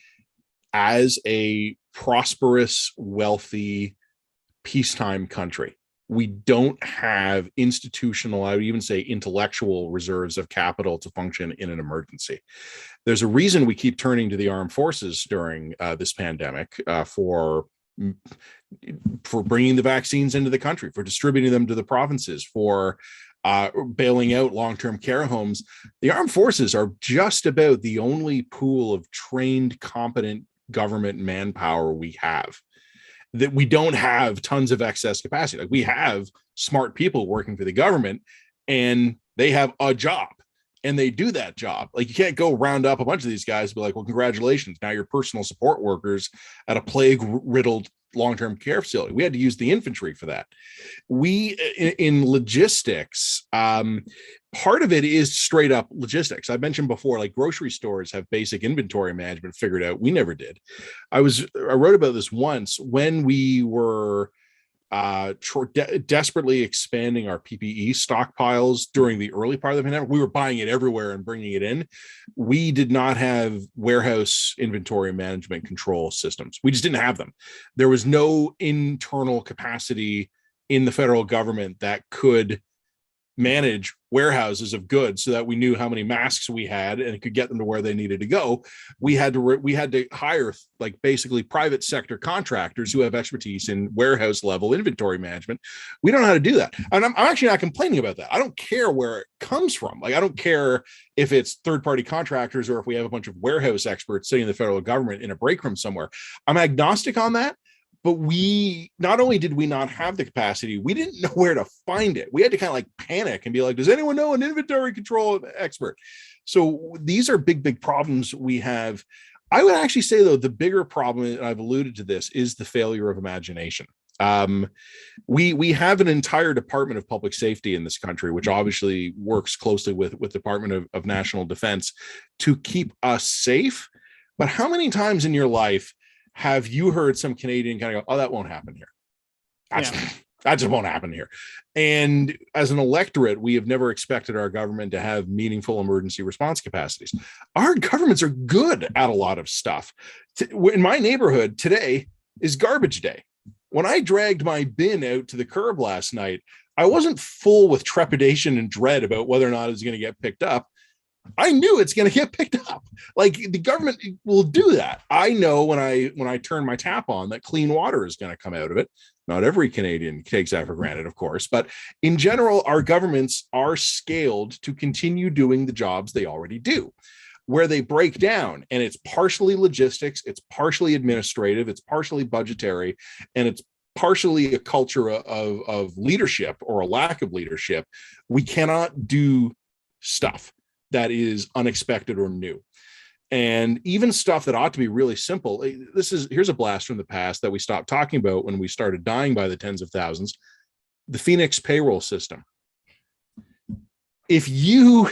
as a prosperous, wealthy, peacetime country. We don't have institutional, I would even say intellectual reserves of capital to function in an emergency. There's a reason we keep turning to the armed forces during this pandemic for bringing the vaccines into the country, for distributing them to the provinces, for bailing out long-term care homes. The armed forces are just about the only pool of trained, competent government manpower we have. That we don't have tons of excess capacity. Like, we have smart people working for the government, and they have a job, and they do that job. Like, you can't go round up a bunch of these guys and be like, well, congratulations, now you're personal support workers at a plague-riddled long-term care facility. We had to use the infantry for that. We, in logistics, part of it is straight up logistics. I mentioned before, like, grocery stores have basic inventory management figured out. We never did. I wrote about this once when we were desperately expanding our PPE stockpiles during the early part of the pandemic. We were buying it everywhere and bringing it in. We did not have warehouse inventory management control systems. We just didn't have them. There was no internal capacity in the federal government that could manage warehouses of goods so that we knew how many masks we had and could get them to where they needed to go. We had to hire like basically private sector contractors who have expertise in warehouse level inventory management. We don't know how to do that. And I'm actually not complaining about that. I don't care where it comes from. Like, I don't care if it's third-party contractors or if we have a bunch of warehouse experts sitting in the federal government in a break room somewhere. I'm agnostic on that. But we not only did we not have the capacity, we didn't know where to find it. We had to kind of like panic and be like, does anyone know an inventory control expert? So these are big problems we have. I would actually say, though, the bigger problem, and I've alluded to this, is the failure of imagination. We have an entire Department of Public Safety in this country, which obviously works closely with Department of National Defense to keep us safe. But how many times in your life have you heard some Canadian kind of go, oh, that won't happen here? That just won't happen here. And as an electorate, we have never expected our government to have meaningful emergency response capacities. Our governments are good at a lot of stuff. In my neighborhood, today is garbage day. When I dragged my bin out to the curb last night, I wasn't full with trepidation and dread about whether or not it was going to get picked up. I knew it's going to get picked up. Like, the government will do that. I know when I turn my tap on that clean water is going to come out of it. Not every Canadian takes that for granted, of course, but in general, our governments are scaled to continue doing the jobs they already do. Where they break down, and it's partially logistics, it's partially administrative, it's partially budgetary, and it's partially a culture of leadership or a lack of leadership, we cannot do stuff that is unexpected or new. And even stuff that ought to be really simple. Here's a blast from the past that we stopped talking about when we started dying by the tens of thousands: the Phoenix payroll system. If you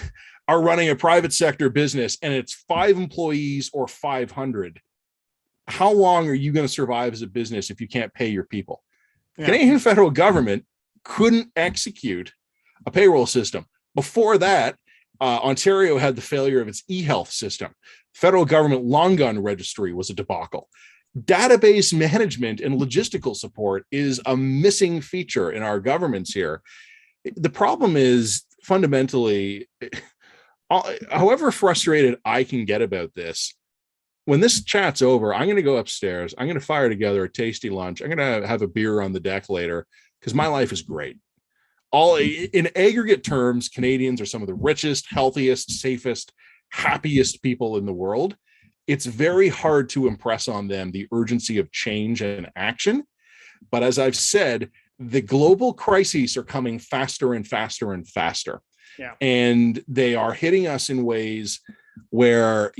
are running a private sector business and it's 5 employees or 500, how long are you going to survive as a business if you can't pay your people? Yeah. Canadian federal government couldn't execute a payroll system. Before that, Ontario had the failure of its e-health system. Federal government long gun registry was a debacle. Database management and logistical support is a missing feature in our governments here. The problem is fundamentally, however frustrated I can get about this, when this chat's over, I'm going to go upstairs. I'm going to fire together a tasty lunch. I'm going to have a beer on the deck later because my life is great. All in aggregate terms, Canadians are some of the richest, healthiest, safest, happiest people in the world. It's very hard to impress on them the urgency of change and action. But as I've said, the global crises are coming faster and faster and faster. Yeah. And they are hitting us in ways where,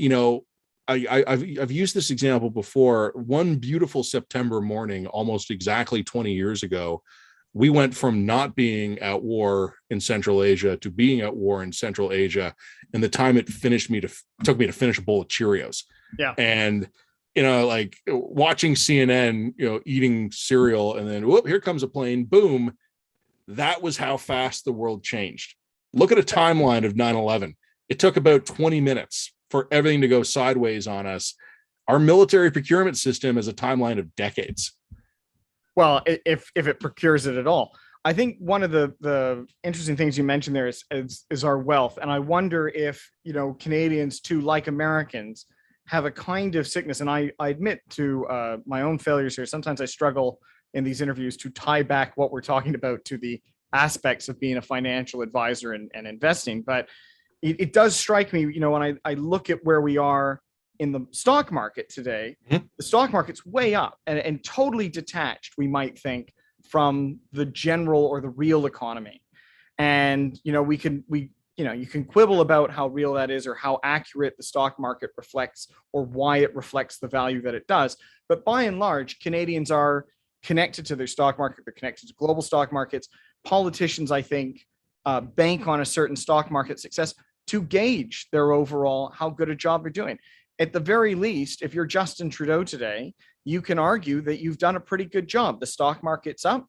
I've used this example before. One beautiful September morning, almost exactly 20 years ago, we went from not being at war in Central Asia to being at war in Central Asia. And the time it took me to finish a bowl of Cheerios. Yeah. And, like watching CNN, eating cereal, and then whoop, here comes a plane, boom. That was how fast the world changed. Look at a timeline of 9/11. It took about 20 minutes for everything to go sideways on us. Our military procurement system is a timeline of decades. Well, if it procures it at all. I think one of the interesting things you mentioned there is our wealth. And I wonder if, Canadians too, like Americans, have a kind of sickness. And I admit to my own failures here. Sometimes I struggle in these interviews to tie back what we're talking about to the aspects of being a financial advisor and investing. But it does strike me, when I look at where we are in the stock market today, mm-hmm. The stock market's way up and totally detached, we might think, from the general or the real economy. And, you can quibble about how real that is or how accurate the stock market reflects or why it reflects the value that it does. But by and large, Canadians are connected to their stock market. They're connected to global stock markets. Politicians, I think, bank on a certain stock market success to gauge their overall, how good a job they're doing. At the very least, if you're Justin Trudeau today, you can argue that you've done a pretty good job. The stock market's up.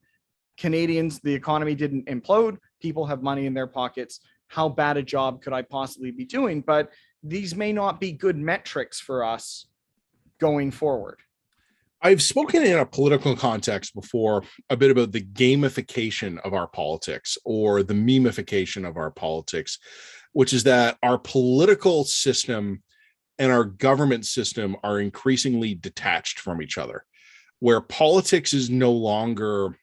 Canadians, the economy didn't implode. People have money in their pockets. How bad a job could I possibly be doing? But these may not be good metrics for us going forward. I've spoken in a political context before a bit about the gamification of our politics or the memification of our politics, which is that our political system and our government system are increasingly detached from each other, where politics is no longer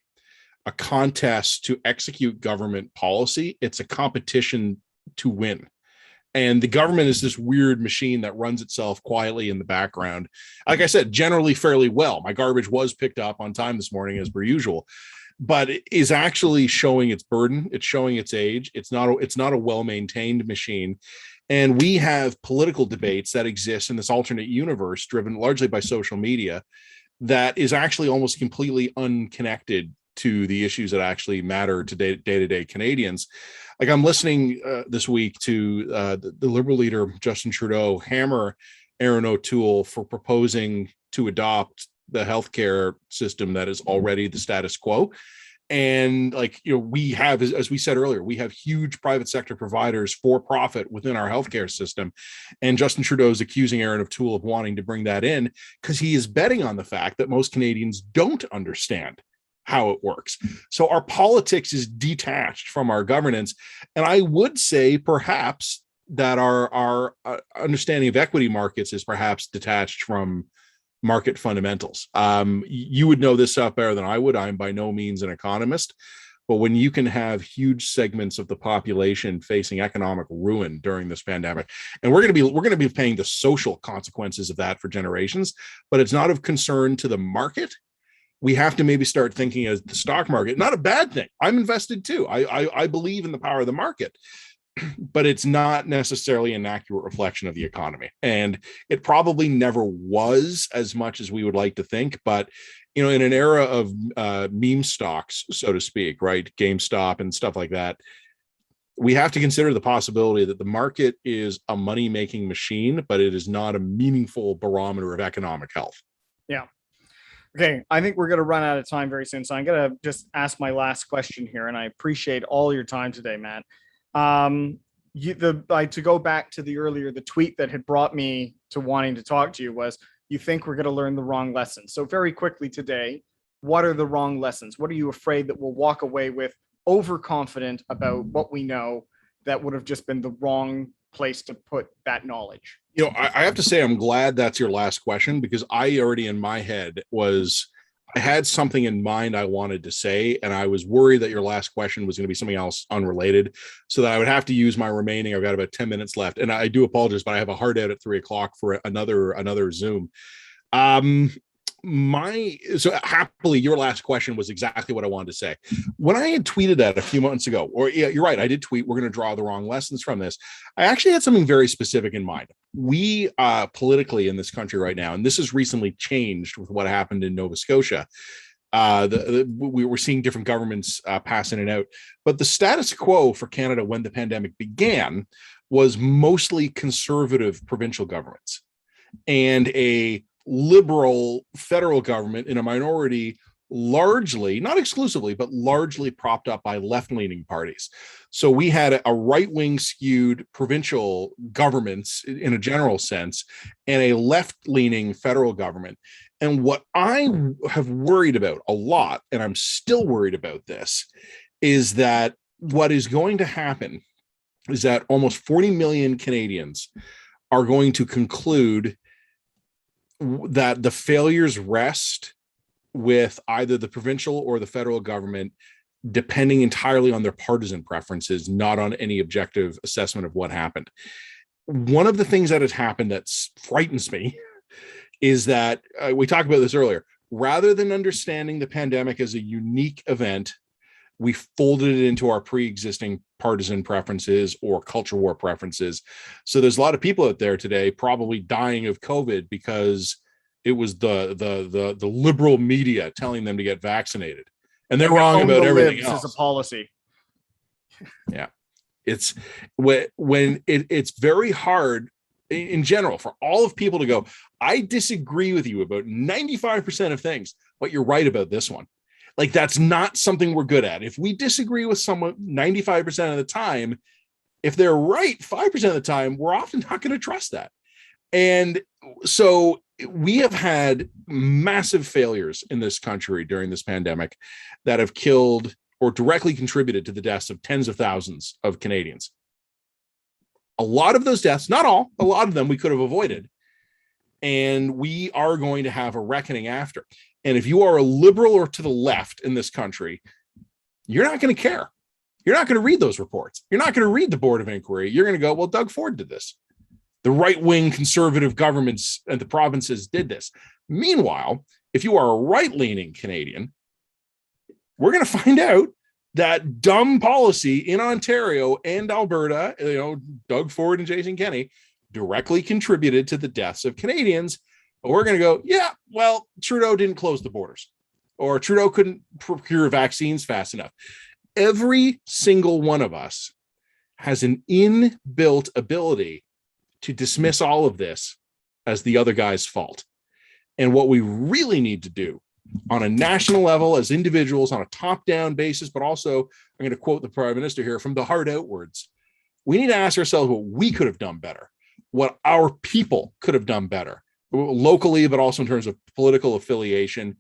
a contest to execute government policy, it's a competition to win. And the government is this weird machine that runs itself quietly in the background. Like I said, generally fairly well. My garbage was picked up on time this morning, as per usual, but it is actually showing its burden. It's showing its age. It's not a well-maintained machine. And we have political debates that exist in this alternate universe driven largely by social media that is actually almost completely unconnected to the issues that actually matter to day-to-day Canadians. Like I'm listening this week to the Liberal leader, Justin Trudeau, hammer Aaron O'Toole for proposing to adopt the healthcare system that is already the status quo. And we have, as we said earlier, we have huge private sector providers for profit within our healthcare system. And Justin Trudeau is accusing Aaron O'Toole of wanting to bring that in because he is betting on the fact that most Canadians don't understand how it works. So our politics is detached from our governance. And I would say perhaps that our understanding of equity markets is perhaps detached from market fundamentals. You would know this stuff better than I would. I'm by no means an economist, but when you can have huge segments of the population facing economic ruin during this pandemic, and we're going to be paying the social consequences of that for generations, but it's not of concern to the market. We have to maybe start thinking as the stock market, not a bad thing. I'm invested too. I believe in the power of the market, but it's not necessarily an accurate reflection of the economy. And it probably never was as much as we would like to think. But, in an era of meme stocks, so to speak, right, GameStop and stuff like that, we have to consider the possibility that the market is a money-making machine, but it is not a meaningful barometer of economic health. Yeah. Okay, I think we're going to run out of time very soon, so I'm going to just ask my last question here, and I appreciate all your time today, Matt. To go back to the tweet that had brought me to wanting to talk to you was, you think we're going to learn the wrong lessons. So very quickly today, what are the wrong lessons? What are you afraid that we'll walk away with overconfident about what we know that would have just been the wrong place to put that knowledge? I have to say, I'm glad that's your last question, because I already in my head I had something in mind I wanted to say, and I was worried that your last question was going to be something else unrelated, so that I would have to use my remaining, I've got about 10 minutes left. And I do apologize, but I have a hard out at 3:00 for another Zoom. So happily, your last question was exactly what I wanted to say. When I had tweeted that a few months ago, or yeah, you're right, I did tweet, we're going to draw the wrong lessons from this. I actually had something very specific in mind. We politically in this country right now, and this has recently changed with what happened in Nova Scotia. We were seeing different governments pass in and out, but the status quo for Canada when the pandemic began was mostly conservative provincial governments and a liberal federal government in a minority, largely, not exclusively, but largely propped up by left-leaning parties. So we had a right-wing skewed provincial governments in a general sense, and a left-leaning federal government. And what I have worried about a lot, and I'm still worried about this, is that what is going to happen is that almost 40 million Canadians are going to conclude that the failures rest with either the provincial or the federal government, depending entirely on their partisan preferences, not on any objective assessment of what happened. One of the things that has happened that frightens me is that we talked about this earlier. Rather than understanding the pandemic as a unique event, we folded it into our pre-existing partisan preferences or culture war preferences. So there's a lot of people out there today probably dying of COVID because it was the liberal media telling them to get vaccinated, and they're wrong about everything else. Is a policy. Yeah, it's when it's very hard in general for all of people to go, I disagree with you about 95% of things, but you're right about this one. Like, that's not something we're good at. If we disagree with someone 95% of the time, if they're right 5% of the time, we're often not going to trust that. And so we have had massive failures in this country during this pandemic that have killed or directly contributed to the deaths of tens of thousands of Canadians. A lot of those deaths, not all, a lot of them we could have avoided. And we are going to have a reckoning after. And if you are a liberal or to the left in this country, you're not going to care. You're not going to read those reports. You're not going to read the Board of Inquiry. You're going to go, well, Doug Ford did this. The right-wing conservative governments and the provinces did this. Meanwhile, if you are a right-leaning Canadian, we're going to find out that dumb policy in Ontario and Alberta, Doug Ford and Jason Kenney, directly contributed to the deaths of Canadians. But we're going to go, yeah, well, Trudeau didn't close the borders, or Trudeau couldn't procure vaccines fast enough. Every single one of us has an inbuilt ability to dismiss all of this as the other guy's fault. And what we really need to do on a national level as individuals on a top-down basis, but also, I'm going to quote the Prime Minister here, from the heart outwards, we need to ask ourselves what we could have done better, what our people could have done better, locally, but also in terms of political affiliation,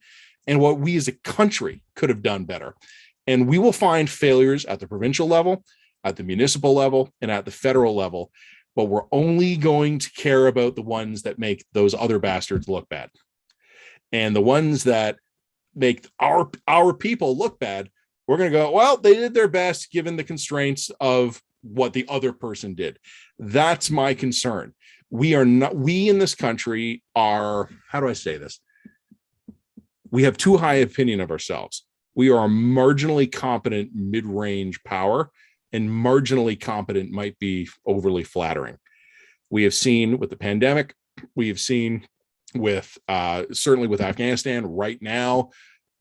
and what we as a country could have done better. And we will find failures at the provincial level, at the municipal level, and at the federal level, but we're only going to care about the ones that make those other bastards look bad. And the ones that make our people look bad, we're going to go, well, they did their best given the constraints of what the other person did. That's my concern. We in this country are, how do I say this? We have too high opinion of ourselves. We are a marginally competent mid-range power, and marginally competent might be overly flattering. We have seen with the pandemic, we have seen with certainly with Afghanistan right now,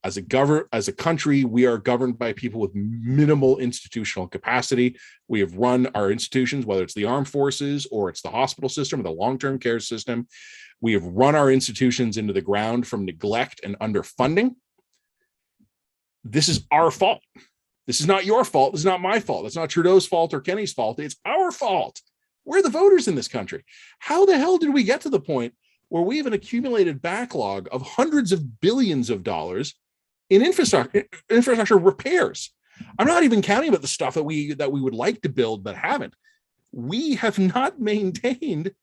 as a country, we are governed by people with minimal institutional capacity. We have run our institutions, whether it's the armed forces or it's the hospital system or the long-term care system. We have run our institutions into the ground from neglect and underfunding. This is our fault. This is not your fault. This is not my fault. It's not Trudeau's fault or Kenny's fault. It's our fault. We're the voters in this country. How the hell did we get to the point where we have an accumulated backlog of hundreds of billions of dollars in infrastructure repairs? I'm not even counting about the stuff that we would like to build but haven't. We have not maintained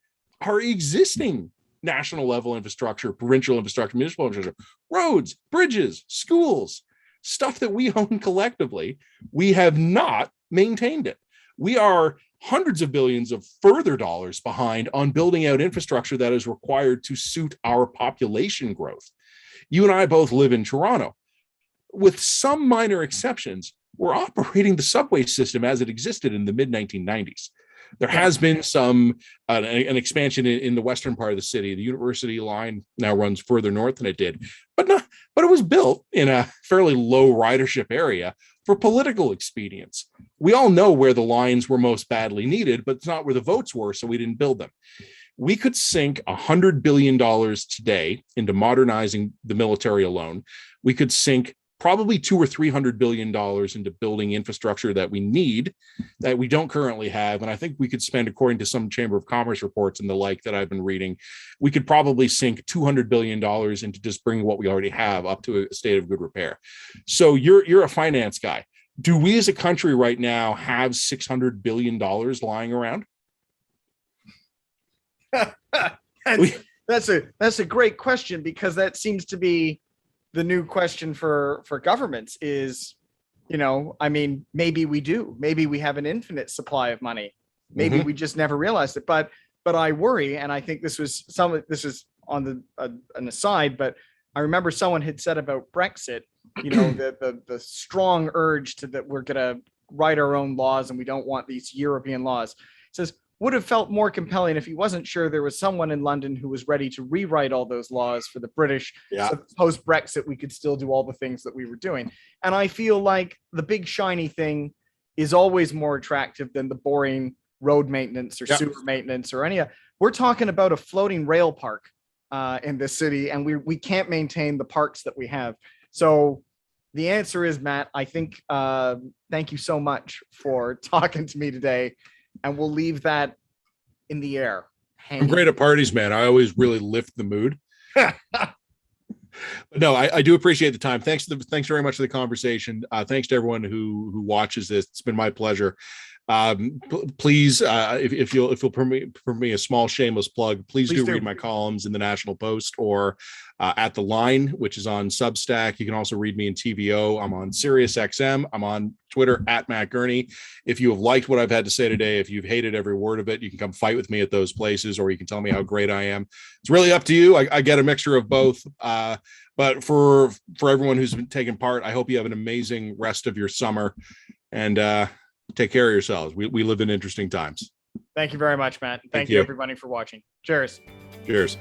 our existing national level infrastructure, provincial infrastructure, municipal infrastructure, roads, bridges, schools, stuff that we own collectively. We have not maintained it. We are hundreds of billions of further dollars behind on building out infrastructure that is required to suit our population growth. You and I both live in Toronto. With some minor exceptions, we're operating the subway system as it existed in the mid-1990s. There has been some an expansion in the western part of the city. The university line now runs further north than it did, but it was built in a fairly low ridership area for political expedience. We all know where the lines were most badly needed, but it's not where the votes were, so we didn't build them. We could sink $100 billion today into modernizing the military alone. We could sink probably $200 or $300 billion into building infrastructure that we need, that we don't currently have. And I think we could spend, according to some Chamber of Commerce reports and the like that I've been reading, we could probably sink $200 billion into just bringing what we already have up to a state of good repair. So you're a finance guy. Do we as a country right now have $600 billion lying around? That's a great question, because that seems to be the new question for governments is, I mean, maybe we do, maybe we have an infinite supply of money. Maybe we just never realized it. But I worry, and I think this is on an aside, but I remember someone had said about Brexit, the strong urge that we're going to write our own laws and we don't want these European laws. It says, would have felt more compelling if he wasn't sure there was someone in London who was ready to rewrite all those laws for the British. Yeah. So post-Brexit, we could still do all the things that we were doing. And I feel like the big shiny thing is always more attractive than the boring road maintenance or sewer maintenance or any of. We're talking about a floating rail park in this city, and we can't maintain the parks that we have. So the answer is, Matt, I think, thank you so much for talking to me today. And we'll leave that in the air. I'm great at parties, man. I always really lift the mood. But no, I do appreciate the time. Thanks very much for the conversation. Thanks to everyone who watches this. It's been my pleasure. Please, if you'll permit me a small shameless plug, please do read my columns in the National Post or at The Line, which is on Substack. You can also read me in TVO. I'm on Sirius XM. I'm on Twitter at Matt Gurney. If you have liked what I've had to say today, if you've hated every word of it, you can come fight with me at those places, or you can tell me how great I am. It's really up to you. I get a mixture of both. But for everyone who's been taking part, I hope you have an amazing rest of your summer, and take care of yourselves. We live in interesting times. Thank you very much, Matt. Thank you, everybody, for watching. Cheers. Cheers.